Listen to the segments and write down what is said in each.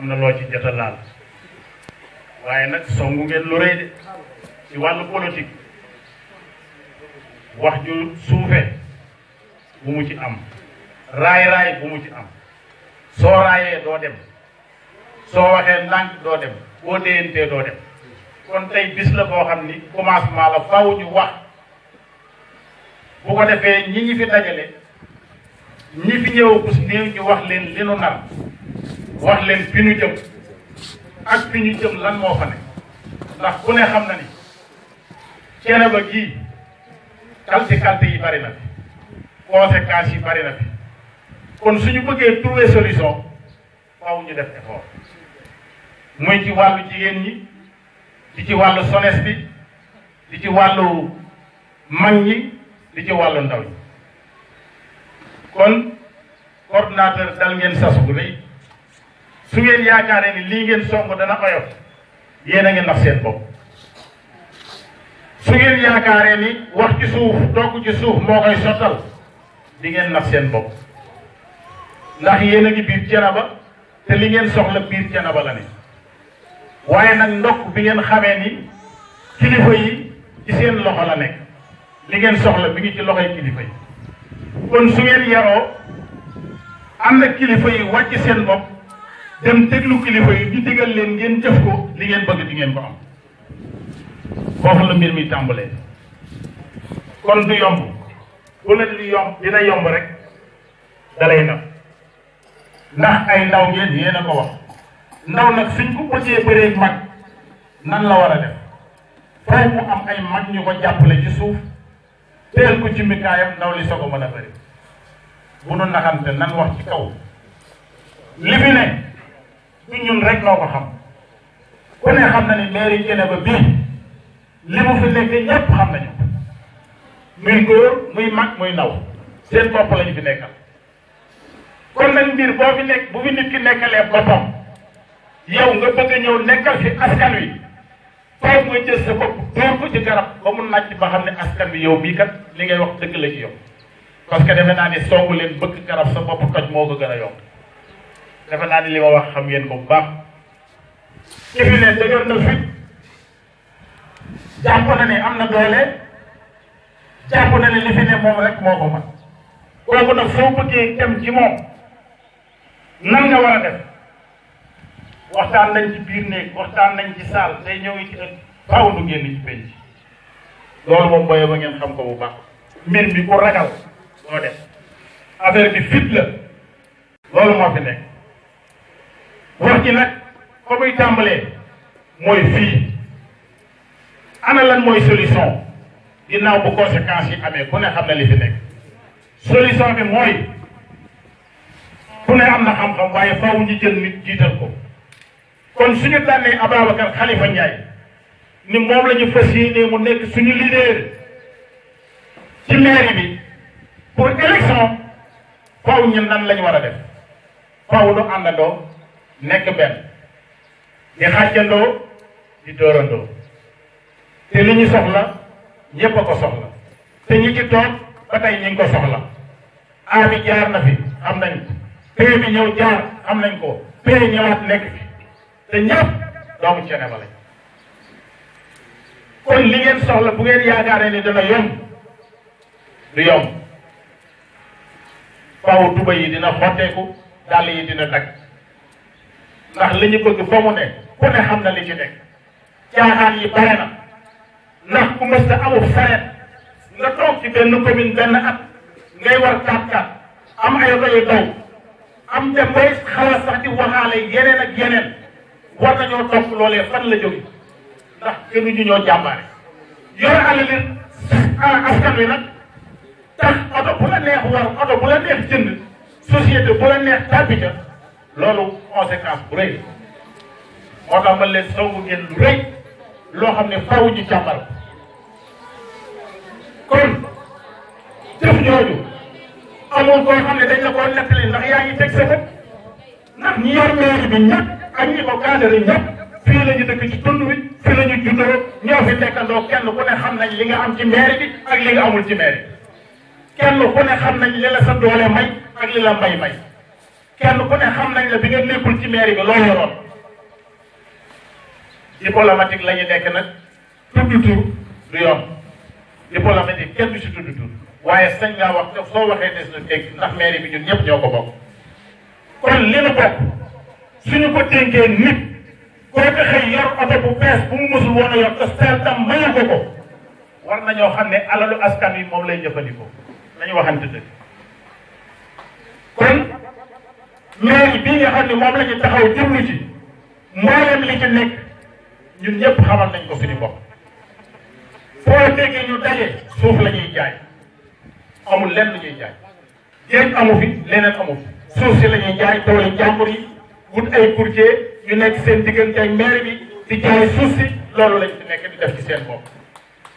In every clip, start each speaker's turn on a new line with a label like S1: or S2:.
S1: am na loo ci jot a laal waaye nag songu ngeen lu rëy de ci wàllu politique wax ju suufe bu mu ci am raay bu mu ci am soo raayee doo dem soo waxee ndànk doo dem boo déyantee doo dem kon tey bis la boo xam ni commencement la faw ñu wax bu ko defee ñi fi dajale ñi fi ñëw kus néew ñu wax leen li nu nar wax leen fi ñu jëm ak fi ñu jëm lan moo fa ne ndax ku ne xam na ni Thiénaba gii kalti yi bari na fi conséquences yi bari na fi kon suñu bëggee trouver solution faaw ñu def effort muy ci wàllu jigéen ñi di ci wàllu sones bi di ci wàllu mag ñi di ci wàllu ndaw ñi kon coordonnateur dal ngeen sas bu rëy su ngeen yaakaaree ni lii ngeen song dana oyof yéen a ngi nax seen bopp su ngeen yaakaaree ni wax ci suuf togg ci suuf moo koy sottal di ngeen nax seen bopp ndax yéen a ngi biir Thiénaba te li ngeen soxla biir Thiénaba la ne waaye nag ndokk bi ngeen xamee ni kilifa yi ci seen loxo la nekk li ngeen soxla bi ngi ci loxoy kilifa yi kon su ngeen yaroo ànd ak kilifa yi wàcc seen bopp dem déglu kilifa yi ñu digal leen ngeen jëf ko li ngeen bëgg di ngeen ko am foofu la mbir mi tàmbalee kon du yomb bu la di yomb dina yomb rek dalay na ndax ay ndaw ngeen yéen a ko wax ndaw nag suñ ko bëggee bëree mag nan la war a def foofu mu am ay mag ñu ko jàppale ci suuf teel ko ci mikaayam ndaw li soog a mën a bëri bu nu naxante nan wax ci kaw li fi ne du ñun rek noo ko xam ku ne xam na ni mairie Thiénaba bii li mu fi nekk ñépp xam nañu muy góor muy mag muy ndaw seen bopp lañu fi nekkal kon nag mbir boo fi nekk bu fi nit ki nekkalee boppam yow nga bëgg a ñëw nekkal fi askan wi faaw nga jël sa bopp dóor ko ci garab ba mu nàcc ba xam ne askan wi yow bii kat li ngay wax dëgg la ci yow parce que defe naa ni songu leen bëgg garab sa bopp toj moo ko gën a yomb defe naa ni li ma wax xam ngeen ko bu baax ci fi ne dëgër na fit jàpp na ne am na doole jàpp na ne li fi ne moom rek moo ko mën kooku nag soo bëggee dem ci moom nan nga war a def waxtaan nañ ci biir néeg waxtaan nañ ci saal tey ñëw ci ëtt faaw du génn ci penc loolu moom booyee ba ngeen xam ko bu baax mbir mi ku ragal doo def affaire bi fit la loolu moo fi nekk wax ji nag fa muy tàmbalee mooy fii ana lan mooy solution ginnaaw bu conséquences yi amee ku ne xam na li fi nekk solution bi mooy ku ne am na xam-xam waaye faaw ñu jël nit jiital ko kon suñu tànnee Ababacar Khalifa Ndiaye ni moom la ñu fas yéene mu nekk suñu leader ci mairie bi pour élection faaw ñun nan lañu war a def faaw du àndandoo nekk benn di xàccandoo di dóorandoo te li ñu soxla ñépp a ko soxla te ñi ci toog ba tey ñi ngi ko soxla A bi jaar na fi am nañ ko P bi ñëw jaar am nañ ko P ñëwaat nekk fi te ñëpp doomu Thiénaba lañ kon li ngeen soxla bu ngeen yaakaaree ni dana yomb du yomb faaw tuba yi dina xotteeku dàll yi dina dagg ndax li ñu bëgg fa mu ne ku ne xam na li ci nekk caaxaan yi bare na ndax ku mës a amul sareet nga toog ci benn commune benn at ngay war 4x4 am ay oto yu daw am dem bay xalaat sax di waxaale yeneen ak yeneen war nañoo topp loolee fan la jóge ndax gënuñu ñoo jàmbaare yor alali askan wi nag tax oto bu la neex war oto bu la neex jënd société bu la neex tàbbi ca loolu conséquence bu rëy moo tax man leen songu ngeen lu rëy loo xam ne faaw ñu càmbar kon jëf jooju amul koo xam ne dañ la koo nettali ndax yaa ngi teg sa bët ndax ñi yor mairie bi ñëpp ak ñi ko cadre ñëpp fii la ñu dëkk ci tund wi fii la ñu juddoo ñoo fi nekkandoo kenn ku ne xam nañ li nga am ci mairie bi ak li nga amul ci mairie kenn ku ne xam nañ li la sa doole may ak li la mbay may kenn ku ne xam nañ la bi nga nekkul ci mairie bi loo yoroon diplomatique la ñu nekk nag tudd tur du yoon diplomatique kenn du si tudd tur waaye sañ ngaa wax te soo waxee des na dégg ndax mairie bi ñun ñëpp ñoo ko bokk kon li nu bokk suñu ko dénkee nit kooku xëy yor oto bu bees bu mu mësul woon a yor te seer tam mayu ko ko war nañoo xam ne alalu askan wi moom lay jëfandikoo nañu waxante dëgg kon mairie bii nga xam ne moom la ñu taxaw jublu ci mboolem li ci nekk ñun ñëpp xamal nañ ko suñu bopp foo déggee ñu daje suuf la ñuy jaay amul lenn lu ñuy jaay géej amu fi leneen amu fi suuf si la ñuy jaay toolu jàmbur yi wut ay courtier ñu nekk seen diggante ak maire bi di jaay suuf si loolu lañ fi nekk di def ci seen bopp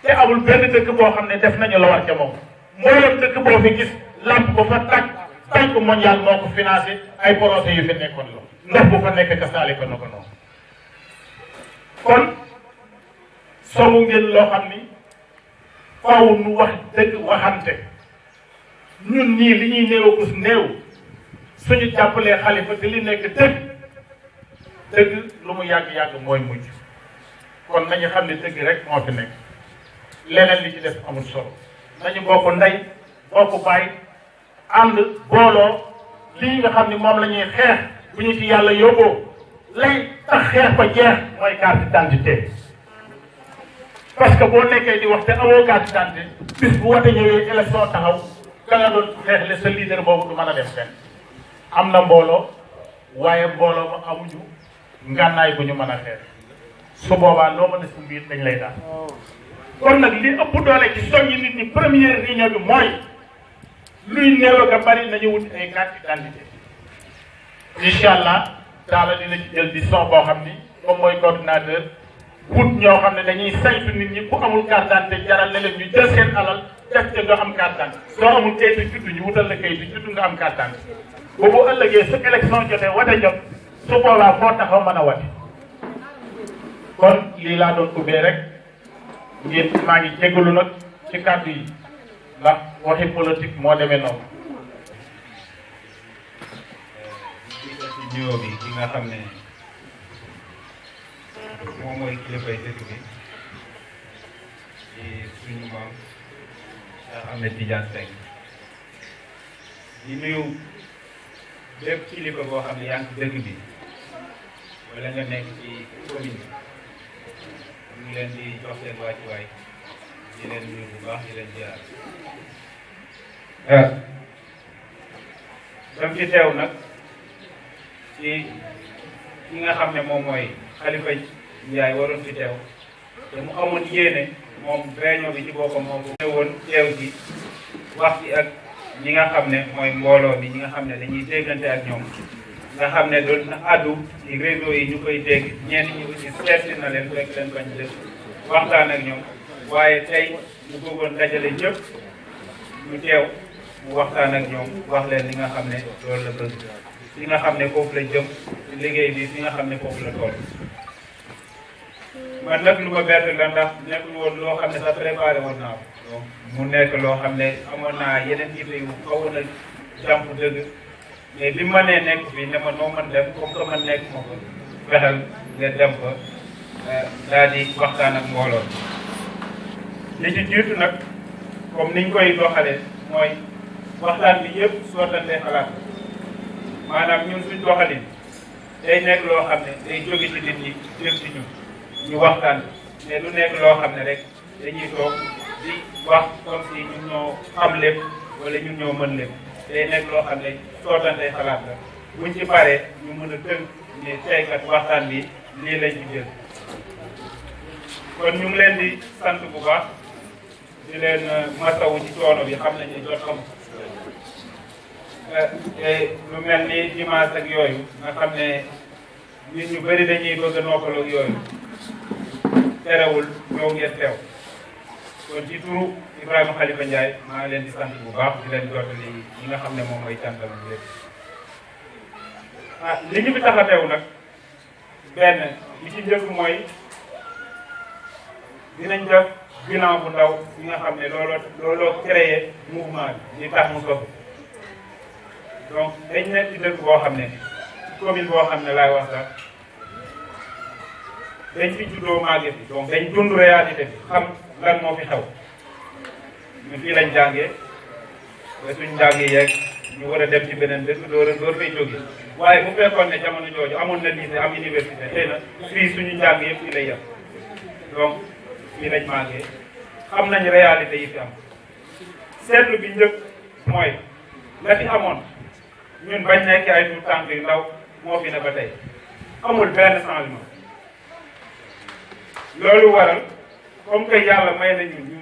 S1: te amul benn dëkk boo xam ne def nañu la war ca moom mboolem dëkk boo fi gis lamp ba fa tàkk banque mondiale moo ko financé ay projets yu fi nekkoon la ndox bu fa nekk ka saali ko na ko noonu kon somu ngeen loo xam ni faaw nu wax dëgg waxante ñun ñii li ñuy néew gus néew suñu jàppalee xalifa te li nekk dëgg lu mu yàgg-yàgg mooy mujj kon nañu xam ne dëgg rek moo fi nekk leneen li ci def amul solo nañu bokk ndey bokk baay ànd booloo lii nga xam ni moom la ñuy xeex bu ñu ci yàlla yóbboo lay tax xeex ba jeex mooy carte d'identité parce que boo nekkee di wax te amoo carte d'identité bis bu wate ñëwee élection taxaw ka nga doon xeexle sa leader boobu du mën a def fenn am na mbooloo waaye mbooloo ma amuñu ngànnaay bu ñu mën a xeex su boobaa loo mën a si biir dañ lay daal kon nag li ëpp doole ci soññi nit ñi première réunion bi mooy luy néew ak a bari nañu wut ay carte d'identité incha allah daala dina ci jël décision boo xam ni moom mooy coordinateur wut ñoo xam ne dañuy saytu nit ñi ku amul carte d'identité jaral na leen ñu jël seen alal def ca nga am carte d'identité soo amul kayitu juddu ñu wutal la kayitu juddu nga am carte d'identité boobu ëllëgee su élection jotee wate jot su boobaa foo taxaw mën a wate kon lii laa doon ubbee rek ngeen maa ngi jégalu nag ci kàddu yi ndax waxi politique moo demee noonu.
S2: ci nuyoo bi ki nga xam ne moom mooy kilifay dëkk bi di suñu maam Cheikh Ahmed Tidiane Seck di nuyu bépp kilifa boo xam ne yaa ngi ci dëkk bi wala nga nekk ci commune bi ñu ngi leen di jox seen wàccuwaay di leen nuyu bu baax di leen ziar. dam ci teew nag ci ki nga xam ne moom mooy Khalifa Ndiaye waroon fi teew te mu amoon yéene moom réunion bi ci boppam moom bu ñëwoon teew ci wax ci ak ñi nga xam ne mooy mbooloo bi ñi nga xam ne dañuy déggante ak ñoom nga xam ne doon na addu ci réseau yi ñu koy dégg ñenn ñi aussi seetsi na leen fekk leen bañ def waxtaan ak ñoom waaye tey ñu bëggoon dajale ñëpp ñu teew mu waxtaan ak ñoom wax leen li nga xam ne loolu la bëgg li nga xam ne foofu la jëm ci liggéey bi fi nga xam ne foofu la toll. man nag lu ma bett la ndax nekkul woon loo xam ne sax préparé woon naa ko mu nekk loo xam ne amoon naa yeneen yitte yu xawoon a jàmp dëgg mais bi ma nee nekk fii ne ma noo mën dem comme que man nekk ma ko fexeel nga dem fa daal di waxtaan ak mbooloo li ci jiitu nag comme niñ koy doxalee mooy waxtaan bi yëpp sottante xalaat maanaam ñun suñ doxalin day nekk loo xam ne day jóge ci nit ñi jëm ci ñun ñu waxtaan mais lu nekk loo xam ne rek dañuy toog di wax comme si ñun ñoo xam lépp wala ñun ñoo mën lépp day nekk loo xam ne sottante xalaat la buñ ci paree ñu mën a tënk ne teykat waxtaan bi lii lañ ci jël kon ñu ngi leen di sant bu baax di leen masawu ci coono bi xam nañ ne jot am te lu mel ni dimanche ak yooyu nga xam ne nit ñu bëri dañuy bëgg a noppaloo ak yooyu terewul ñëw ngeen teew kon ci turu Ibrahima Khalifa Ndiaye maa ngi leen di sant bu baax di leen jottali ñi nga xam ne moom mooy cantal lépp li ñu fi tax a teew nag benn li ci njëkk mooy dinañ def bilan bu ndaw bi nga xam ne looloo créé mouvement bi li tax mu sof donc dañ nekk ci dëkk boo xam ne commune boo xam ne laay wax sax dañ fi juddoo màgge fi donc dañ dund réalité bi xam lan moo fi xew ñun fii lañ jàngee ba suñ njàngi yeeg ñu war a dem ci beneen dëkk door fay jóge waaye bu fekkoon ne jamono jooju amoon na lycée am université xëy na fii suñu njàng yëpp fii lay yem donc fii lañ màggee xam nañ réalité yi fi am seetlu bi njëkk mooy la fi amoon ñun bañ nekk ay tuut tànk yu ndaw moo fi ne ba tey amul benn changement loolu waral comme que yàlla may nañu ñu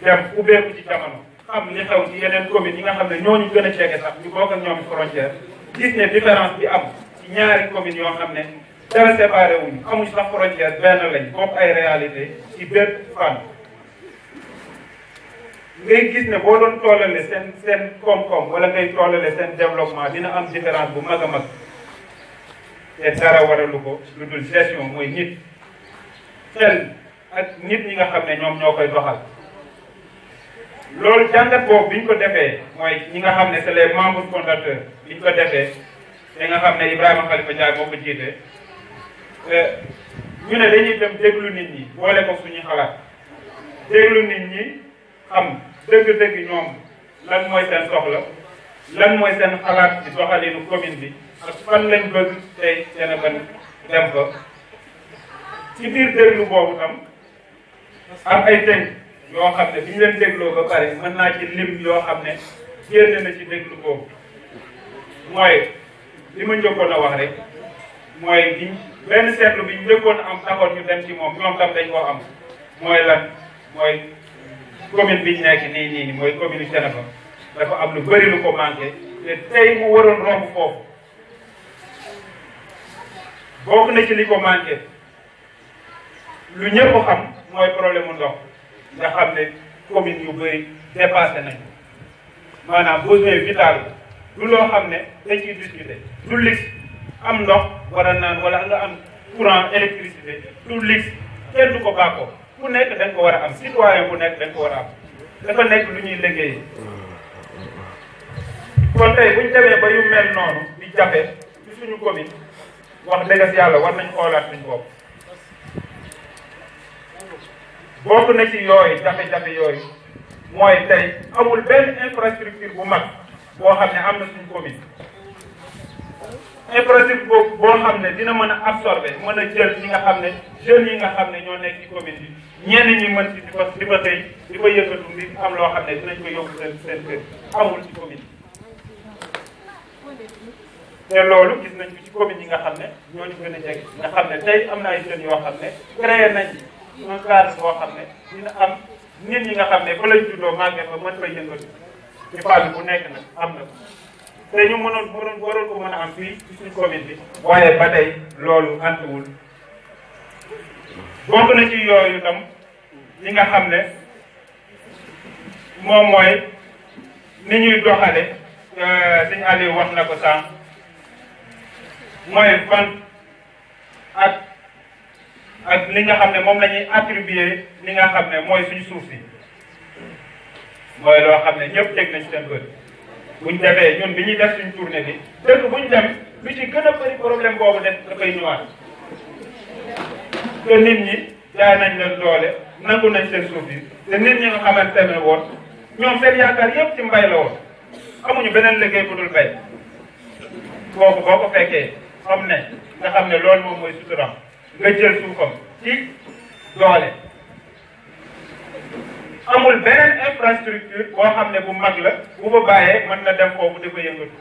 S2: dem ubbeeku ci jamono xam li xew ci yeneen communes yi nga xam ne ñooñu gën a jege sax ñu bokk ak ñoom frontière gis ne différence bi am ci ñaari communes yoo xam ne dara séparé wuñu amuñ sax frontière benn lañ bokk ay réalité ci bépp fànn ngay gis ne boo doon tollale seen koom-koom wala ngay tollale seen développement dina am différence bu mag a mag te dara waralu ko lu dul gestion mooy nit xel ak nit ñi nga xam ne ñoom ñoo koy doxal loolu jàngat boobu bi ñu ko defee mooy ñi nga xam ne c'est les membres fondateurs bi ñu ko defee te nga xam ne Ibrahima Khalifa Ndiaye moo ko jiite ñu ne dañuy dem déglu nit ñi boole ko suñu xalaat déglu nit ñi xam dëgg-dëgg ñoom lan mooy seen soxla lan mooy seen xalaat ci doxalinu commune bi ak fan lañ bëgg tey seen ban dem ko ci biir déglu boobu tam am ay tënk yoo xam ne bi ñu leen dégloo ba pare mën naa ci lim yoo xam ne génn na ci déglu boobu mooy li ma njëkkoon a wax rek mooy bi benn seetlu bi ñu njëkkoon am taxoon ñu dem ci moom ñoom tam dañ koo am mooy lan mooy commune bi ñu nekk nii mooy commune Thiénaba dafa am lu bëri lu ko manqué te tey mu waroon romb foofu bokk na ci li ko manqué lu ñëpp xam mooy problème mu ndox nga xam ne commune yu bëri dépassé nañu maanaam besoin vital du loo xam ne dañ ciy discuter du lig am ndox war a naan wala nga am courant électricité du lig kenn du ko bàkkoo ku nekk dañ ko war a am citoyen bu nekk dañ ko war a am dafa nekk lu ñuy liggéeyee kon tey buñ demee ba yu mel noonu di jafe ci suñu commune wax dëgg yàlla war nañ xoolaat suñu bopp bokk na ci yooyu jafe-jafe yooyu mooy tey amul benn infrastructure bu mag boo xam ne am na suñu commune infrastructure boobu boo xam ne dina mën a absorber mën a jël ñi nga xam ne jeunes yi nga xam ne ñoo nekk ci commune bi ñenn ñi mën ci di fa xëy di fa yëngatu di am loo xam ne dinañ ko yóbbu seen kër amul ci commune te loolu gis nañ ko ci commune yi nga xam ne ñoo ñu gën a jege nga xam ne tey am na ay jeunes yoo xam ne créé nañ un cadre boo xam ne dina am nit ñi nga xam ne fa lañ juddoo màggee fa mën fa yëngatu ci fànn bu nekk nag am na te ñu waroon ko mën a am fii ci suñu commune bi waaye ba tey loolu antuwul bokk na ci yooyu tam li nga xam ne moom mooy ni ñuy doxale sëñ Aliou wax na ko sànq mooy vente ak li nga xam ne moom la ñuy attribuer li nga xam ne mooy suñu suuf si mooy loo xam ne ñëpp teg nañ seen bët buñ defee ñun bi ñuy def suñ tournée bi dëkk buñ dem lu ci gën a bëri problème boobu dafay ñëwaat te nit ñi jaay nañ leen doole nangu nañ seen suuf yi te nit ñi nga xamante ne woon ñoom seen yaakaar yëpp ci mbay la woon amuñu beneen liggéey bu dul bay kooku boo ko fekkee xam ne nga xam ne loolu moom mooy suturam nga jël suufam ci doole amul beneen infrastructure boo xam ne bu mag la bu ko bàyyee mën na dem foofu di ko yëngatu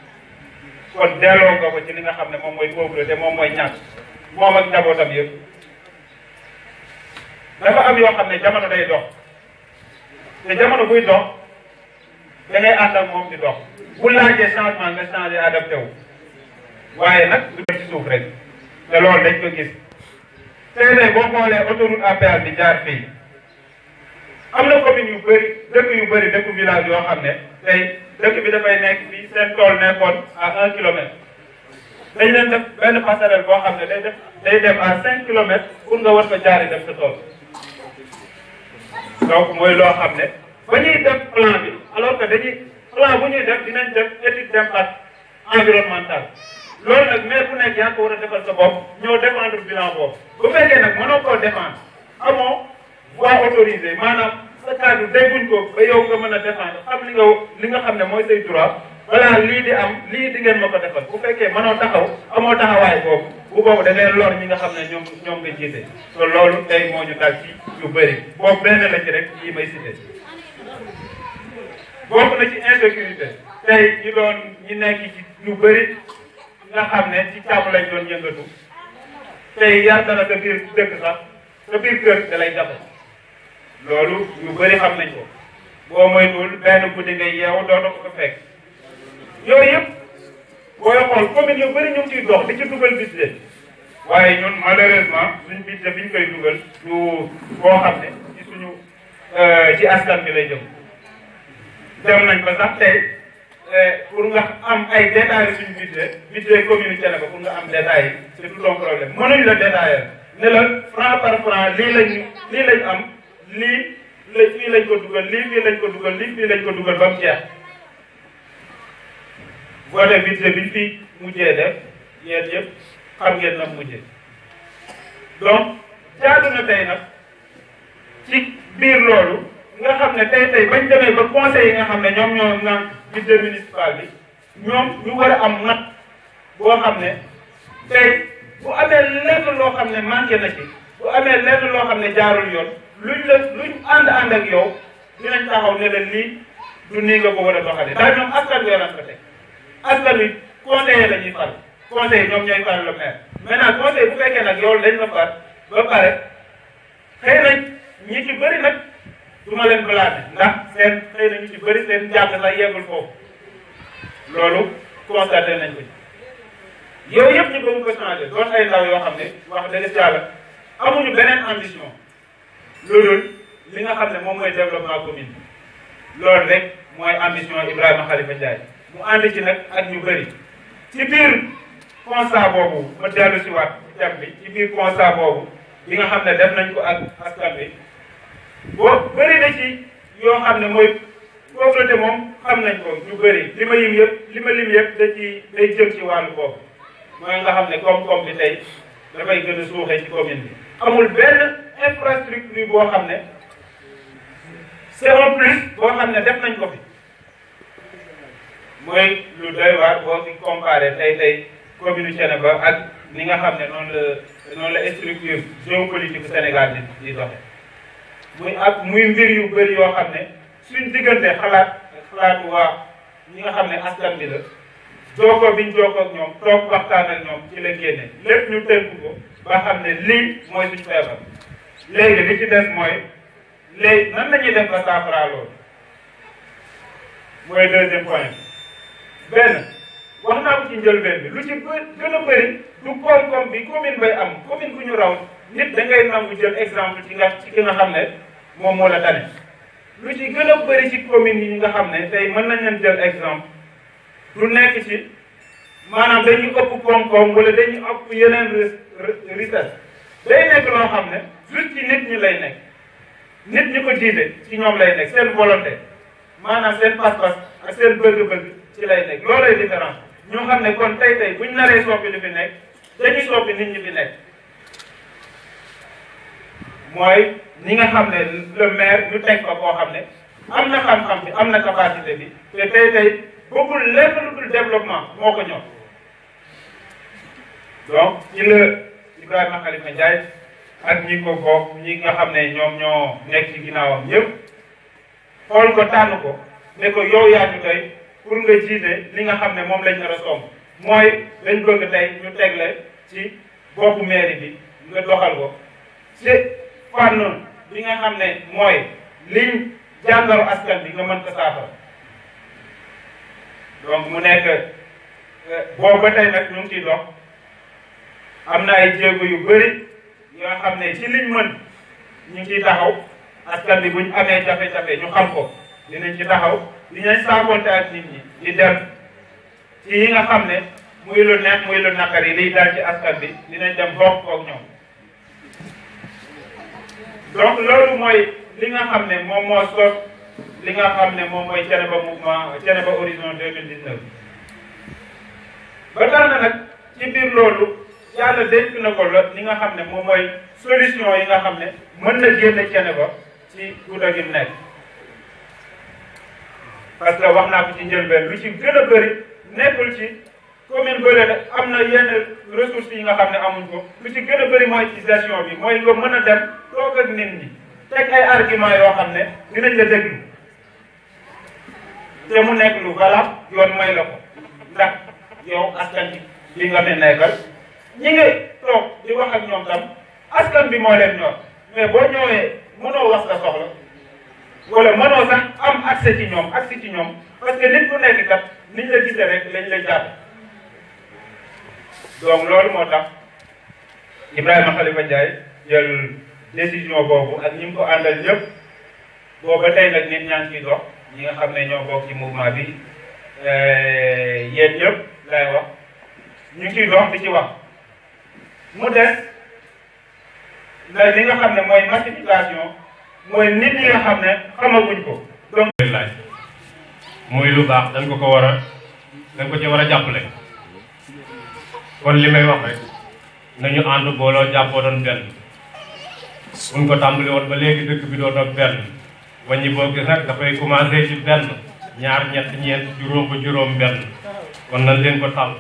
S2: kon delloo nga ko ci li nga xam ne moom mooy pauvreté moom mooy ñàkk moom ak njabootam yëpp dafa am yoo xam ne jamono day dox te jamono buy dox da ngay ànd ak moom di dox bu laajee changement nga changé adapté wu waaye nag du ci suuf rek te loolu dañ ko gis tey boo xoolee autoroute à péage bi jaar fii am na commune yu bëri dëkku village yoo xam ne tey dëkk bi dafay nekk fii seen tool nekkoon à 1 kilomètre dañ leen def benn passerelle boo xam ne day dem à 5 kilomètres pour nga war fa jaari def sa tool donc mooy loo xam ne ba ñuy def plan bi alors que plan bu ñuy def dinañ def étude d'impact environnemental loolu nag maire bu nekk yaa ko war a defal sa bopp ñëw défendre bilan boobu bu fekkee nag mënoo koo défendre amoo voie autorisée maanaam sa cadre dégguñ ko ba yow nga mën a défendre xam li nga xam ne mooy say droit voilà lii di am lii di ngeen ma ko defal bu fekkee mënoo taxaw amoo taxawaay boobu bu boobu da ngay lor ñi nga xam ne ñoom nga jiite te loolu tey moo ñu dal ci yu bëri boobu benn la ci rek lii may cité bokk na ci insécurité tey ñi nekk ci ñu bëri nga xam ne ci càmm lañ doon yëngatu tey yar dana sa biir dëkk sax sa biir kër da lay jafe loolu ñu bëri xam nañ ko boo moytuwul benn guddi ngay yeewu dootoo ko fekk yooyu yëpp booy xool commune yu bëri ñu ngi ciy dox di ci dugal budget waaye ñun malheureusement suñ budget bi ñu koy dugal du boo xam ne ci suñu ci askan bi lay jëm dem nañ ba sax tey pour nga am ay détails suñu budget commune Thiénaba pour nga am détails yi c'est tout un problème mënuñ la détailler ne la franc par franc lii lañ am lii lañ ko dugal lii fii lañ ko dugal lii fii lañ ko dugal ba mu jeex voté budget biñ fi mujjee def yéen yëpp xam ngeen na mujjee donc jaadu na tey nag ci biir loolu nga xam ne tey bañ demee ba conseil yi nga xam ne ñoom ñoo naan budget municipal bi ñoom ñu war a am nat boo xam ne tey bu amee lenn loo xam ne manqué na ci bu amee lenn loo xam ne jaarul yoon luñ ànd ak yow dinañ taxaw ne la lii du nii nga ko war a doxalee ndax ñoom askan wi lañ ko teg askan wi conseiller la ñuy fal conseil ñoom ñooy fal le maire maintenant conseil bu fekkee nag yow lañ la fal ba pare xëy na ñi ci bëri nag du ma leen blâmer ndax xëy na ñu ci bëri seen jàng sax yeggul foofu loolu constaté nañ ko ci yow yëpp ñu bëgg ko changer doon ay ndaw yoo xam ne wax dëgg si yàlla amuñu beneen ambition loolu li nga xam ne moom mooy développement commune loolu rek mooy ambition Ibrahima Khalifa Ndiaye mu ànd ci nag ak ñu bëri ci biir constat boobu ma dellu si waat thème bi ci biir constat boobu bi nga xam ne def nañ ko ak askan bi boo bëri na ci yoo xam ne mooy pauvreté moom xam nañ ko ñu bëri li ma lim yëpp day jëm ci wàllu boobu mooy nga xam ne koom-koom bi tey dafay gën a suuxee ci commune bi amul benn infrastructure boo xam ne c'est un plus boo xam ne def nañ ko fi mooy lu doy waar boo fi comparé tey commune Thiénaba ak ni nga xam ne noonu la structure géopolitique Sénégal di doxe muy mbir yu bëri yoo xam ne suñ diggante xalaatu waa ñi nga xam ne askan bi la jokkoo biñ jokkoo ak ñoom toog waxtaan ak ñoom ci la génne lépp ñu tënk ko ba xam ne lii mooy suñ feebar léegi li ci des mooy léegi nan la ñuy def ba saafara loolu mooy deuxième point benn wax naa ko ci njëlbeen bi lu ci gën a bëri du koom-koom bi commune bay am commune bu ñu raw nit da ngay nangu jël exemple ci ki nga xam ne moom moo la tane lu ci gën a bëri ci commune yi nga xam ne tey mën nañ leen jël exemple du nekk ci maanaam dañuy ëpp koom-koom wala dañuy ëpp yeneen richesse day nekk loo xam ne juste ci nit ñi lay nekk nit ñi ko jiite ci ñoom lay nekk seen volonté maanaam seen pas-pas ak seen bëgg-bëgg ci lay nekk loolay différence ñoo xam ne kon tey buñ naree soppi li fi nekk dañuy soppi nit ñi fi nekk mooy ñi nga xam ne le maire ñu teg ko koo xam ne am na xam-xam bi am na capacité bi te tey bëggul lenn lu dul développement moo ko ñor donc ci la Ibrahima Khalifa Ndiaye ak ñi ko bokk ñi nga xam ne ñoom ñoo nekk ci ginnaawam ñëpp xool ko tànn ko ne ko yow yaa ñu tey pour nga jiite li nga xam ne moom lañ nar a somb mooy dañ bëgg tey ñu tegle ci boppu mairie bi nga doxal ko ci fànn bi nga xam ne mooy liñ jàngaru askan bi nga mën ko saafara donc mu nekk boobu ba tey nag ñu ngi ciy dox am na ay jéego yu bëri yoo xam ne ci liñ mën ñu ngi ciy taxaw askan bi buñ amee jafe-jafe ñu xam ko dinañ ci taxaw dinañ saafonte ak nit ñi di dem ci yi nga xam ne muy lu neex muy lu naqari liy dal ci askan bi dinañ dem bokk koog ñoom donc loolu mooy li nga xam ne moom moo sos li nga xam ne moom mooy Thiénaba mouvement Thiénaba horizon 2019 ba tax na nag ci biir loolu yàlla dénk na ko la li nga xam ne moom mooy solution yi nga xam ne mën na génne Thiénaba ci gudda gi nekk parce que wax naa ko ci njëlbeen lu ci gën a bëri nekkul ci commune bële la am na yenn ressources yi nga xam ne amuñ ko lu ci gën a bëri mooy ci gestion bi mooy nga mën a dem toog ak nit ñi teg ay argument yoo xam ne dinañ la déglu te mu nekk lu valable yoon may la ko ndax yow askan bi nga ne nekkal ñi nga toog di wax ak ñoom tam askan bi moo leen ñor mais boo ñëwee mënoo wax sa soxla wala mënoo sax am accès ci ñoom parce que nit ku nekk kat niñ la gisee rek lañ lay jàpp donc loolu moo tax Ibrahima Khalifa Ndiaye jël décision boobu ak ñi mu ko àndal ñëpp booba tey nag nit ñaa ngi ciy dox ñi nga xam ne ñoo bokk ci mouvement bi yéen ñëpp lay wax ñu ngi ciy dox di ci wax mu des li nga xam ne mooy massification mooy nit ñi nga xam ne xamaguñ ko donc
S3: laaj mooy lu baax dañ ko war a ci war a jàppale kon li may wax rek nañu ànd booloo jàppoo doon benn buñ ko tàmbali woon ba léegi dëkk bi doon benn wàññi boo gis nag dafay commencé ci benn ñaar ñett ñeent juróom ba juróom benn kon nañ leen ko tàll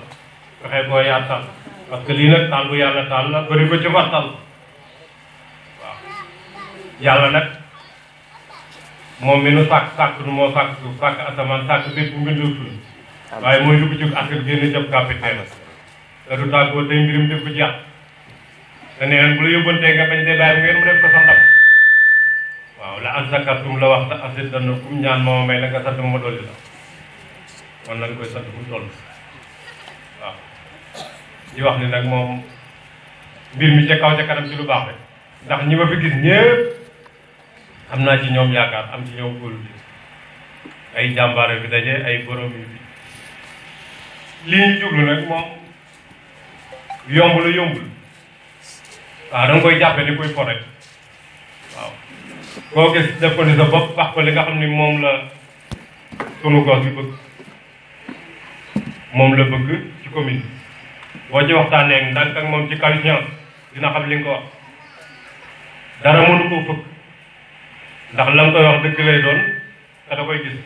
S3: fexe koo yaatal parce que lii nag taal bu yàlla taal la bëri ko ci fartal waaw yàlla nag moom mi nu sàkk nu moo sàkk suuf sàkk asamaan sàkk bépp mbindeeful waaye mooy dugg ci affaire génn jëm capitaine te du tàggoo day mbirum def ko jeex te nee bu la yóbbantee nga bañ dee bàyyi ngeen mu def ko sa ndam waaw la an zakartum la wax ta asit dana kum ñaan moo may la nga sant ma dolli la kon nañ koy sant fu mu toll waaw di wax ni nag moom mbir mi ca kaw ca kanam ci lu baax rek ndax ñi ma fi gis ñëpp am naa ci ñoom yaakaar am ci ñoom góorlu ay jàmbaare bi daje ay borom yi bi lii ñu jublu nag moom yombul waaw da nga koy jàppe ni koy fo rek waaw koo gis def ko ni sa bopp wax ko li nga xam ni moom la sunu gox bi bëgg moom la bëgg ci commune bi boo ci waxtaanee ndànk ak moom ci conscience dina xam li nga ko wax dara mënu koo fëkk ndax la nga koy wax dëgg lay doon te da koy gis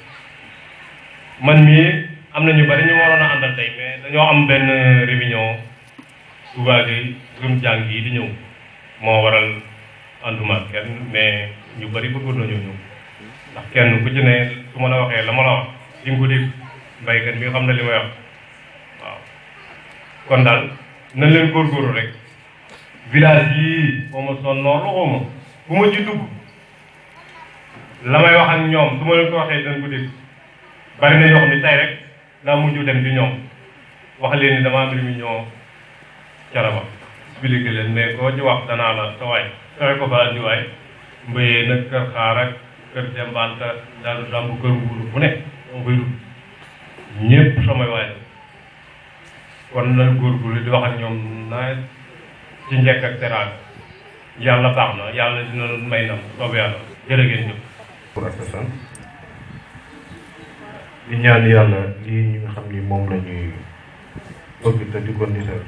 S3: man mii am na ñu bari ñu waroon a àndal tey mais dañoo am benn réunion Touba Gueye suñu jàng yi di ñëw moo waral ànduma kenn mais ñu bari bëggoon nañu ñëw ndax kenn ku ci ne su ma la waxee la ma la wax di nga ko dégg mbaykat mi xam na li may wax waaw kon daal nañ leen góorgóorlu rek village yii xaw ma Sonnoor xaw ma bu ma ci dugg la may wax ak ñoom su ma leen ko waxee dinañ ko dégg bari na ñoo xam ne tey rek daa mujj dem di ñoom wax leen ni dama am réunion Thiénaba expliqué leen mais koo ci wax danaa la sa waay fexe ko fa andi waay mbayee nag kër xaar ak kër jambanta daal dambu kër nguuru bu ne moo koy dugg ñëpp samay waay la kon na góorgóorlu di wax ak ñoom naa ci njëkk ak teraanga yàlla baax na yàlla dina may nam soobu yàlla jërë ngeen jëf
S4: pour assassin di ñaan yàlla lii ñi nga xam ni moom la ñuy bëgg te di ko nisal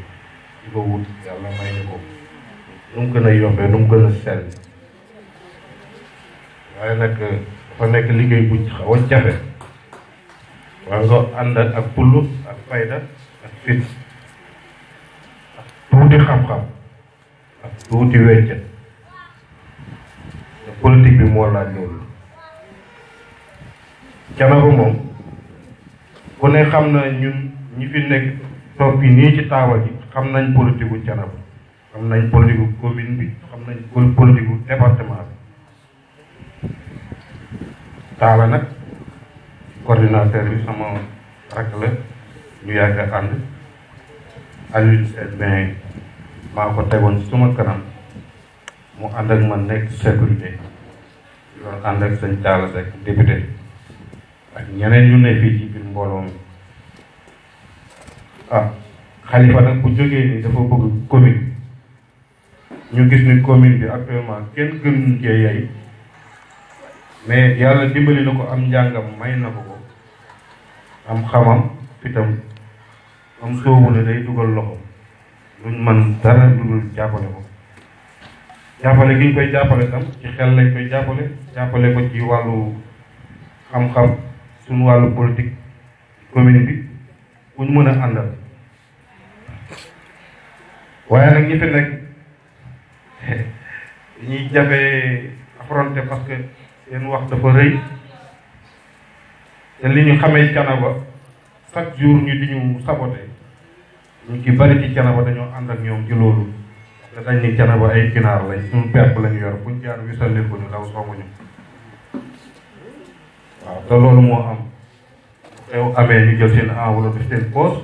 S4: di ko wut yàlla may ni ko nu mu gën a yombee nu mu gën a sell waaye nag dafa nekk liggéey bu xaw a jafe waaye nga ànd ak pull ak fayda ak fit ak tuuti xam-xam ak tuuti weccet te politique bi moo laaj loolu Thiénaba moom ku ne xam na ñun ñi fi nekk toog bi nii ci taabal ji xam nañ politique gu Thiénaba xam nañ politique gu commune bi xam nañ politique gu département bi Talla nag coordinateur bi sama rakk la ñu yàgg a ànd Alioune Sène maa ko tegoon ci suma kanam mu ànd ak man nekk sécurité loolu ànd ak sëñ Talla Seck député ak ñeneen ñu ne fii ci biir mbooloo mi Khalifa nag bu jógee ni dafa bëgg commune ñu gis ni commune bi actuellement kenn gënuñ cee yey mais yàlla dimbali na ko am njàngam may na ko am xamam fitam am soobu ne day dugal loxo luñ man dara lu dul jàppale ko jàppale gi ñu koy jàppale tam ci xel lañ koy jàppale ko ci wàllu xam-xam suñu wàllu politique commune bi buñ mën a àndal waaye nag ñi fi nekk dañuy jafe affronter parce que seen wax dafa rëy te li ñu xamee Thiénaba chaque jour ñu di ñu saboter ñu ci bari ci Thiénaba dañoo ànd ak ñoom ci loolu te dañ ni Thiénaba ay ginaar lañ suñu pepp lañu yor buñ jaar wisal leen ko ñu daw songuñu waaw te loolu moo am xew amee ñu jël seen enveloppe def seen poche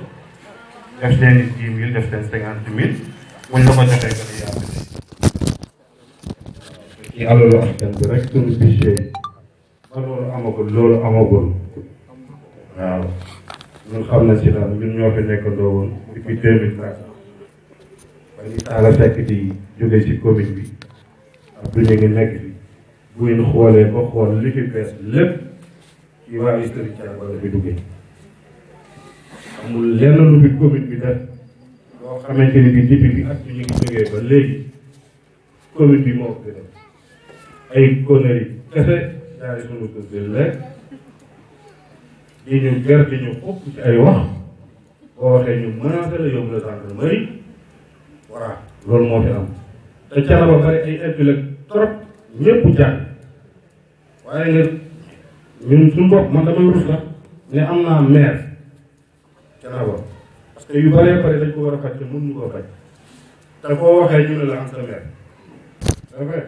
S4: def seen 10 000 def seen 50 000 buñ la ko joxee nga di yàlla ci alalu askan bi rek suñu budget ba loolu amagul waaw ñun xam na si daal ñun ñoo fi nekkandoo woon depuis 2013 ba ñu taala fekk di jóge ci commune bi ak du ñu ngi nekk fi bu ngeen xoolee ba xool li fi bees lépp ci waa historique Thiénaba la fi duggee amul lenn lu fi commune bi def loo xamante ni bi depuis bi ak ñu ngi jógee ba léegi commune bi moo ko fi def ay conneries kese jaay sunu kër gi lekk di ñu ger di ñu xupp ci ay wax boo waxee ñu menacé la yóbbu la gendarmerie voilà loolu moo fi am te Thiénaba bari ay intellect trop ñëpp jàng waaye nga ñun suñu bopp man damay rus sax ne am naa maire Thiénaba parce que yu bëree bëri dañ ko war a faj te mënuñu koo faj te boo waxee ñu ne la am sa maire dafay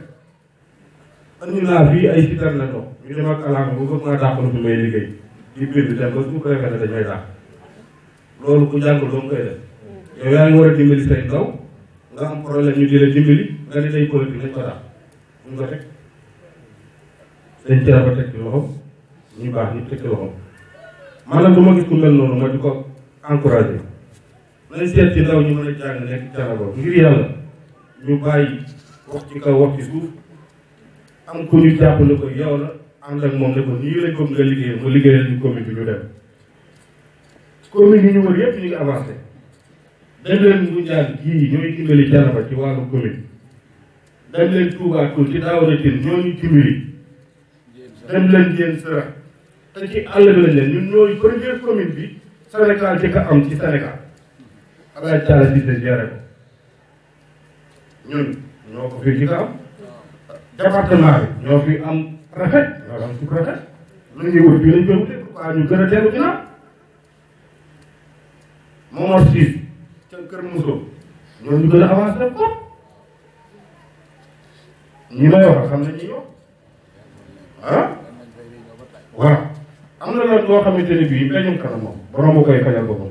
S4: andi naa fii ay citerne ndox ñu dem ak alaaka bu bëgg maa dàqalu fi may liggéey di bind dem ba su préfet ne dañ may dàq loolu ku jàngul doo koy def yow yaa ngi war a dimbali say ndaw nga am problème ñu di la dimbali nga ni day politique lañ ko dàq ñu ko teg dañ Thiénaba teg ci loxo ñu baax ñu teg ci loxo man nag du ma gis ku mel noonu ma di ko encouragé nañ seet ci ndaw ñu mën a jàng nekk Thiénaba ngir yàlla ñu bàyyi wax ci kaw wax ci suuf am ku ñu jàpp ne ko yow la ànd ak moom ne ko nii lañ ko nga liggéeyal mu liggéeyal ñu commune bi ñu dem commune yi ñu wër yëpp ñu ngi avancé dem leen bu jaar gii ñooy dimbali Thiénaba ci wàllu commune dem leen Touba Toul ci Daouda Tine ñoo ñu dimbali dem leen Diène Sera te ci àll bi lañ leen ñun ñooy première commune bi Sénégal jëkk a am ci Sénégal Abdoulaye Thiala Cissé géré ko ñun ñoo ko fi jëkk a am département bi ñoo fi am préfet ñoo am sous-préfet lu ñuy wut fii lañ koy wute pourquoi ñu gën a dellu ginnaaw Momar Cissé ca Kër Mousso ñoo ñu gën a avancé foofu ñi may wax xam nañ ñi ñoo ah voilà am na la loo xamante ne bii mbéyum kanam moom borom a koy fajal boppam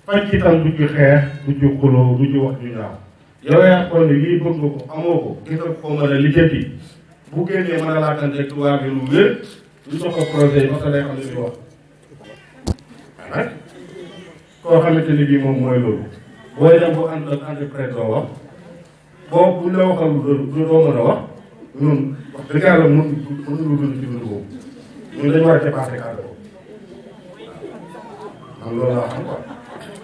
S4: faj ci tam du ci xeex du ci xuloo du ci wax du ñaaw yow yaa xool ne lii bëgg nga ko amoo ko gis nga ko mën a lijjanti bu génnee mën a laatante tubaab bi lu wér ñu jox ko projet yi parce que day xam ne muy wax nag koo xamante ne bii moom mooy loolu booy dem bu ànd ak entreprise doo wax boo buñ la waxal lu doo mën a wax ñun wax dëgg yàlla mënuñu dund ci dund boobu ñun dañu war a dépassé cadre boobu man loolu laa xam quoi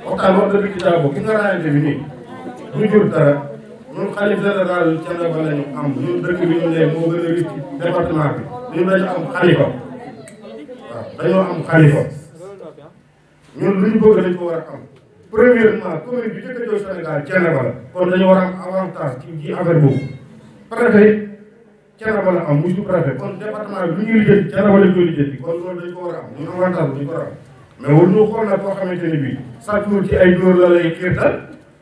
S4: waxtaan wax dëgg ci daa boobu gis nga raayante bi nii du jur dara ñun xalif général Thiénaba la ñu am ñun dëkk bi ñu ne moo gën a riche ci département bi ñun dañu am xalifa waaw dañoo am xalifa ñun lu ñu bëgg dañ ko war a am premièrement commune bi jëkk a jóg Sénégal Thiénaba la kon dañu war a am avantage ci affaire boobu préfet Thiénaba la am muy sous-préfet kon département bi lu ñuy lijjanti Thiénaba lañ koy lijjanti kon loolu dañ ko war a am ñun avantage bu ñu ko war a am mais war ñu xool nag koo xamante ne bii chaque jour ci ay dóor la lay xiirtal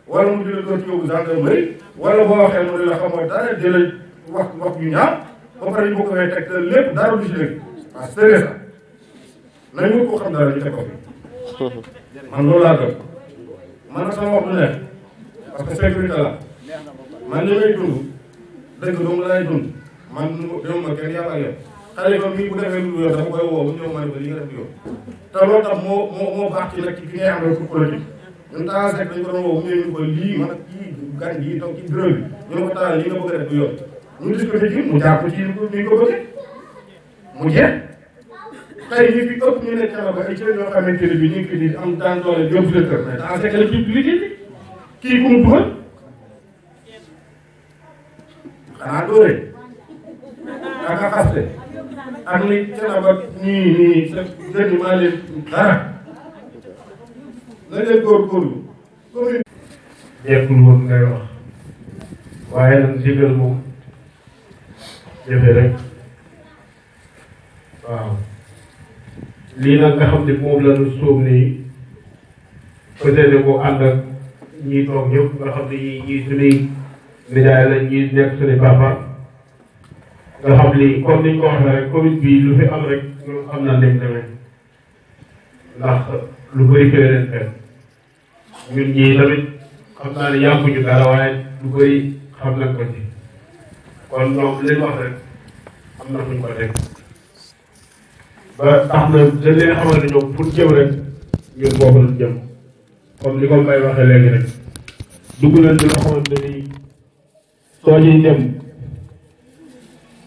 S4: wala mu di la doon yóbbu gendarmerie wala boo waxee mu di la xamoo dara di la wax yu ñaaw ba pare ñu ko fay teg te lépp dara du ci nekk ah c'est ça nañu ko xam dara ñu teg ko fi man loolu laa gëm man nag sama wax du nekk parce que sécurité la man li may dund dëgg doomu lay dund man dem ma kenn yàlla ak yow xale ba mii bu defee lu yow dafa koy woo bu ñëw ma ne ko li nga def yow te loolu tam moo baax ci nag ci fi ngay am rek pour politique ñun temps rek dañu ko doon woo bu ñëwee ñu ko lii man ak kii gan yi toog ci bureau bi ñu ne ko taal li nga bëgg a def du yoon ñu discuté ci mu jàpp ci ni ko bëggee mu jeex
S5: tey ñi fi ëpp ñu ne Thiénaba ay jeunes yoo xamante ne bii ñu ngi fi di am daan doole yóbbu sa kër mais dans ce cas kii du liggéey kii ku mu dugal xanaa dóore ak a xaste ak ni Thiénaba nii jeunes yi maa leen dara nañ leen góorgóorlu commune jekkul woon ngay wax waaye nag ndigal moom jëfe rek waaw lii nag nga xam ne moom la ñu sóob nii peut-être mu ànd ak ñi toog ñëpp nga xam ne ñii suñuy nijaay la ñi nekk suñuy papa nga xam ni comme niñ ko waxee rek commune bi lu fi am rek ñun xam na nañ demee ndax lu bëri fee leen fekk ñun ñii tamit xam naa ne yàgguñu dara waaye lu bëri xam nañ ko ci kon ñoom li wax rek am na fuñ ko teg ba tax na dañ leen xamal ne ñoom pour jëm rek ñun boobu lañ jëm comme li ko may waxee léegi rek dugg nañ ci loo xamante ni soo ñuy dem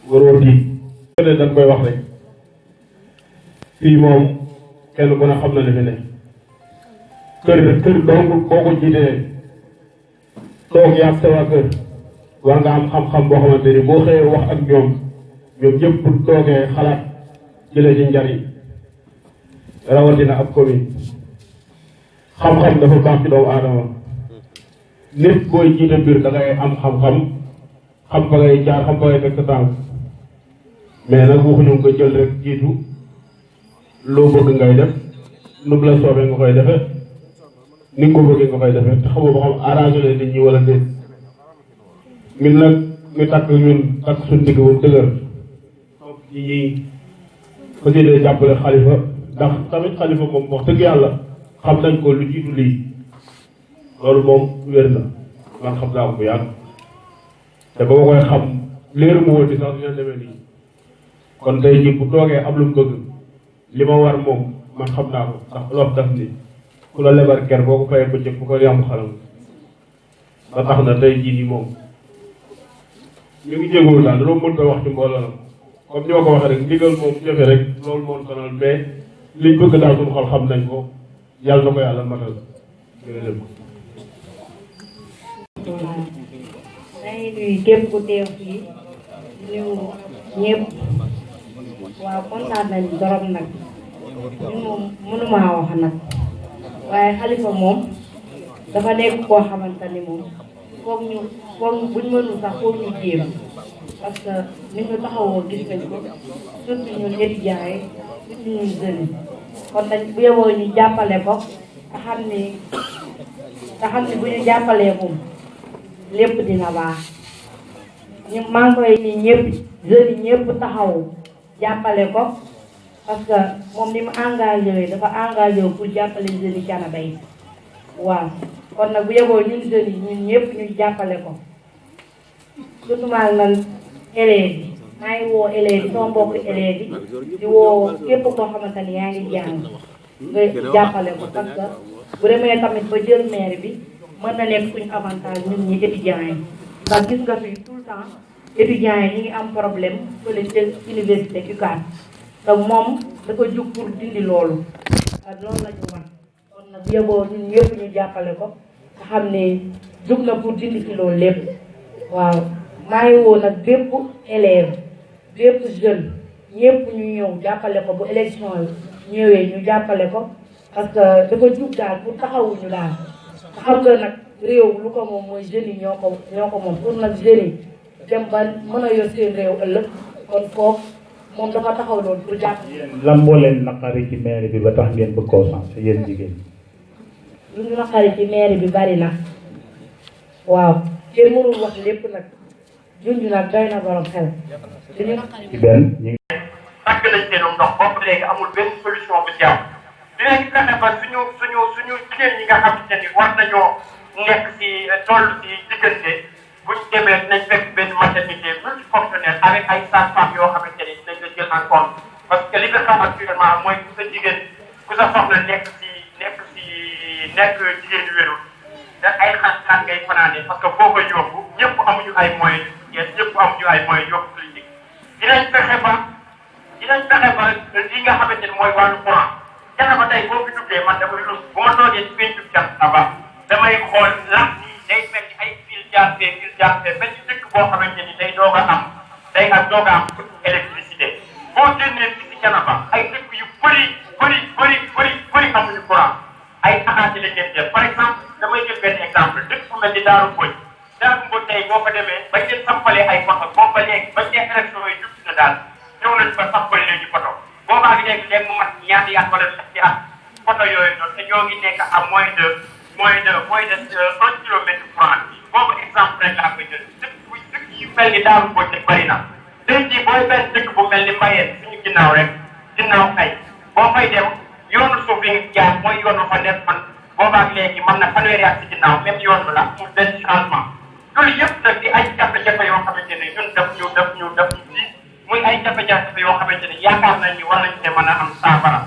S5: waroo di dañ koy wax rek fii moom kenn ku ne xam na ne fi ne kër donc boo ko jiitee toog yàgg sa waa kër war nga am xam-xam boo xamante ni boo xëyee wax ak ñoom ñëpp pour toogee xalaat jëlee ci njariñ rawatina ab commune xam-xam dafa baax ci doomu aadama nit booy jiite mbir da ngay am xam-xam xam ba ngay jaar xam ba ngay teg sa tànk mais nag waxuñu nga jël rek jiitu loo bëgg ngay def nu mu la soobee nga koy defee ni nga ko bëggee nga koy defee te xamoo ba xam arrangé leen nit ñi wala déet ñun nag ñu takk suñu digg bu dëgër ñi ñuy fas yéene jàppale xalifa ndax tamit xalifa moom wax dëgg yàlla xam nañ ko lu jiitu lii loolu moom wér na man xam naa ko bu yàgg te ba ma koy xam léer mu woon di sax dina demee nii kon tey jii bu toogee am lu mu bëgg li ma war moom man xam naa ko ndax olof daf ni ku la lebar ker boo ko fayee bëccëg bu ko yàmb xalam ba tax na tey jii nii moom ñu ngi jégalu daal dañoo mën ko wax ci mbooloo la comme ni ma ko waxee rek ndigal moom jafe rek loolu moo sonal mais liñ bëgg daal suñu xol xam nañ ko yàlla na ko yàlla matal jërëjëf.
S6: maa ngi nuyu képp ku teew fii nuyu ñëpp waaw kontaan nañ torop nag ñun moom mënumaa wax nag waaye xalifa moom dafa nekk koo xamante ni moom foog buñ mënul sax foog ñu jéem parce que ni ñu taxawoo gis nañ ko surtout ñun étudiants yi surtout ñun jeunes yi kon dañ bu yeboo ñu jàppale ko nga xam ni bu ñu jàppalee moom lépp dina baax ñu maa ngi koy ni ñëpp jeunes yi ñëpp taxawu jàppale ko parce que moom ni mu engagé dafa engagé pour jàppale jeunes yi Thiénaba yi waaw kon nag bu yeboo ñun jeunes yi ñun ñëpp ñu jàppale ko surtout maa ngi élèves yi maa ngi woo élèves yi sama mbokk élèves yi di woo képp koo xamante ni yaa ngi jàng nga jàppale ko parce que bu demee tamit ba jël maire bi mën na nekk suñu avantage ñun ñi étudiants yi ndax gis nga fi tout le temps étudiants yi ñu ngi am problème fële ca université UCAD te moom dafa jug pour dindi loolu ak loolu la ñu wax kon nag yeboo ñun ñëpp ñu jàppale ko nga xam ne jug na pour dindi ci loolu lépp waaw maa ngi woo nag bépp élève bépp jeune ñëpp ñu ñëw jàppale ko bu élection yi ñëwee ñu jàppale ko parce que dafa jug daal pour taxawuñu daal xam nga nag réew lu ko moom mooy jeunes yi ñoo ko moom pour nag jeunes yi dem ba mën a yor seen réew ëllëg kon foofu moom dafa taxaw loolu pour jàpp.
S7: lan moo leen naqari ci mairie bi ba tax ngeen bëgg koo sens yéen jigéen ñi.
S6: lu ñu naqari ci mairie bi bari na waaw kenn mënul wax lépp nag junj nag doy na borom xel.
S7: ci benn ñu ngi.
S8: tàgg nañ seenum ndox bopp léegi amul benn solution bu jàmm dinañ fexe ba suñu jigéen ñi nga xamante ni war nañoo nekk si toll si diggante buñ demee dinañ fekk benn maternité multifonctionnelle avec ay sages-femmes yoo xamante ni dinañ la jël en compte parce que li nga xam actuellement mooy ku sa jigéen ku sa soxna nekk jigéen yu wérul da ay xas-xas ngay fanaane parce que boo koy yóbbu ñëpp amuñu ay moyens ñëpp amuñu ay moyens yóbbu clinique dinañ fexe ba dinañ fexe ba li nga xamante ni mooy wàllu courant Thiénaba tey boo fi duggee man damay rus bu ma toogee ci pencu Thiénaba damay xool lamp yi day mel ni ay fil jaar fee ba ci dëkk boo xamante ni day doog a am électricité boo génnee fi ci Thiénaba ay dëkk yu bëri amuñu courant ay axaati la ngeen def par exemple damay jël benn exemple dëkk bu mel ni Daaru Mbodj tey boo fa demee bañ leen sampalee ay poto boo fa léegi bañ leen élection yi jub na daal ñëw nañ fa sampale léegi poto boobaa ngi léegi mu mat ñaati at wala ñetti at poto yooyu noonu te ñoo ngi nekk à moins de 1 kilomètre courant bi boobu exemple rek laa koy jël dëkk yu mel ni Daaru Mbodj rek bëri na tey jii booy benn dëkk bu mel ni Mbayeen suñu ginnaaw rek ginnaaw ay boo fay dem yoonu suuf yi nga jaar mooy yoon ba fa nekk man boobaag léegi mën na fanweeri at ci ginnaaw même yoon bi la amul benn changement loolu yëpp nag di ay jafe-jafe yoo xamante ne ñun daf ñu si muy ay jafe-jafe yoo xamante ne yaakaar nañ ni war nañ see mën a am saafara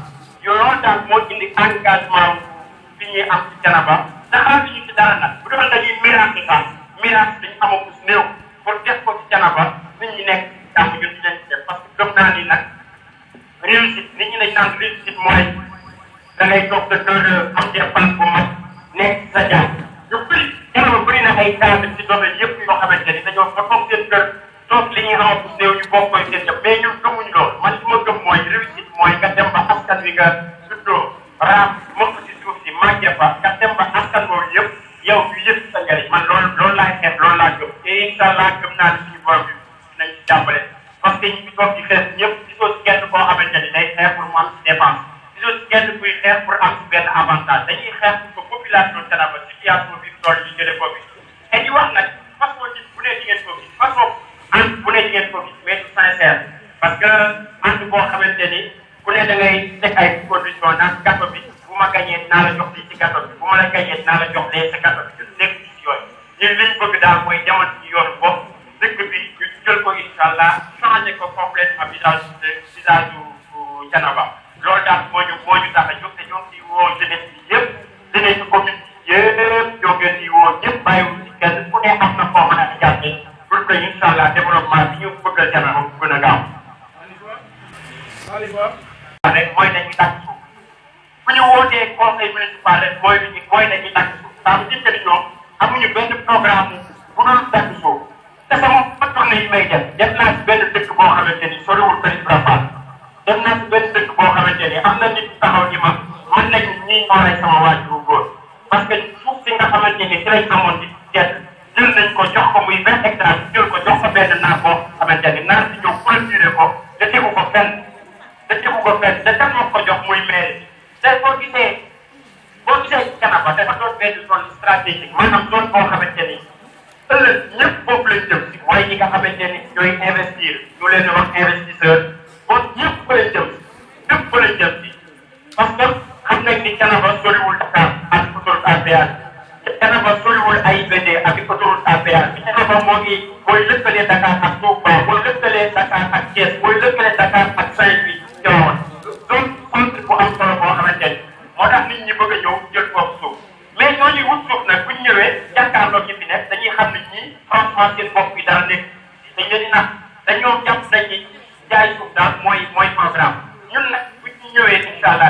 S8: loolu daal moo indi engagement bi ñuy am ci Thiénaba te xaatuñu ci dara nag bu doon dañuy mirage daal mirage dañu amagu néew pour def ko ci Thiénaba nit ñi nekk jàmm ñun di leen ci def parce que gëm naa ni nag réussite nit ñi dañ naan réussite mooy da ngay toog sa kër am dépense bu mag nekk sa jàmm yu bëri Thiénaba bëri na ay cadre ci domaine yëpp yoo xamante ni dañoo fa toog seen kër toog li ñuy amagu néew ñu bokk koy seen jàmm mais ñun gëmuñu loolu man li ma gëm mooy réussite mooy nga dem ba askan wi nga juddoo raam mokk ci suuf si màggee fa nga dem ba askan boobu yëpp yow ñu yëpp sa njëriñ man loolu laay xeex loolu laa gëm te incha allah gëm naa ne suñu borom bi dinañ ci jàppale parce que ñi fi toog ci xeex ñëpp gisoo ci kenn koo xamante ni day xeex pour mu am ci dépense gisoo ci kenn kuy xeex pour am ci benn avantage dañuy xeex pour que population Thiénaba situation bi toll ñu jëlee ko bi te di wax nag façon nit bu ne di ngeen ko gis façon ànd bu ne di ngeen ko gis mais du sincère parce que ànd boo xamante ni ku ne da ngay teg ay conditions naan gâteau bi bu ma gañee dinaa la jox lii ci gâteau bi bu ma la gañee dinaa la jox lee sa gâteau bi ñun nekk ci yooyu ñun liñ bëgg daal mooy jamono ci yoon bopp dëkk bi ñu jël ko incha allah changé ko complètement visage du Thiénaba loolu daal moo ñu tax a jóg te ñoo ngi ciy woo jeunesse bi yëpp jeunesse commune bi yëpp ñoo ngi ciy woo ñëpp bàyyiwuñ ci kenn ku ne am na foo mën a jàppee pour que incha allah développement bi ñu bëgg a Thiénaba bu gën a gaaw. rek mooy dañuy dàq suuf bu ñu wootee conseil municipal rek mooy dañuy dàq suuf ça veut dire que ni ñoom amuñu benn programme bu dul dàq suuf te sama tournée yi may def naa ci benn dëkk boo xamante ni soriwul Kër Ibra Fall def naa ci benn dëkk boo xamante ni am na nit taxaw ni ma mën nañ ñii ñoo rey sama waajuru góor parce que suuf si nga xamante ni ci lañ amoon di jël nañ ko jox ko muy 20 hectares jël ko jox ko benn naar boo xamante ni naar si ñëw clôturer ko te tegu ko fenn te kan moo ko jox muy mairie te boo gisee Thiénaba dafa doon benn zone stratégique maanaam zone boo xamante ni ëllëg ñëpp foofu lañ jëm si mooy ñi nga xamante ni ñooy investir ñu leen di wax investisseur bon ñëpp fa lañ jëm si parce que xam nañ ni Thiénaba soriwul Dakar ak autoroute à péage Thiénaba soriwul AIBD ak autoroute à péage bi Thiénaba mooy lëkkalee Dakar ak Touba mooy lëkkalee Dakar ak Thiès mooy lëkkalee Dakar ak Saint-Louis Tivaouane donc centre bu am solo boo xamante ni moo tax nit ñi bëgg a ñëw jël foofu suuf mais ñooñu wut suuf nag bu ñu ñëwee jàkkaarloo ki fi nekk dañuy xam ne ñii franchement seen bopp bi dara nekk dañ leen di nax dañoo jàpp nañ ni jaay suuf daal mooy programme ñun nag bu ñu ñëwee incha allah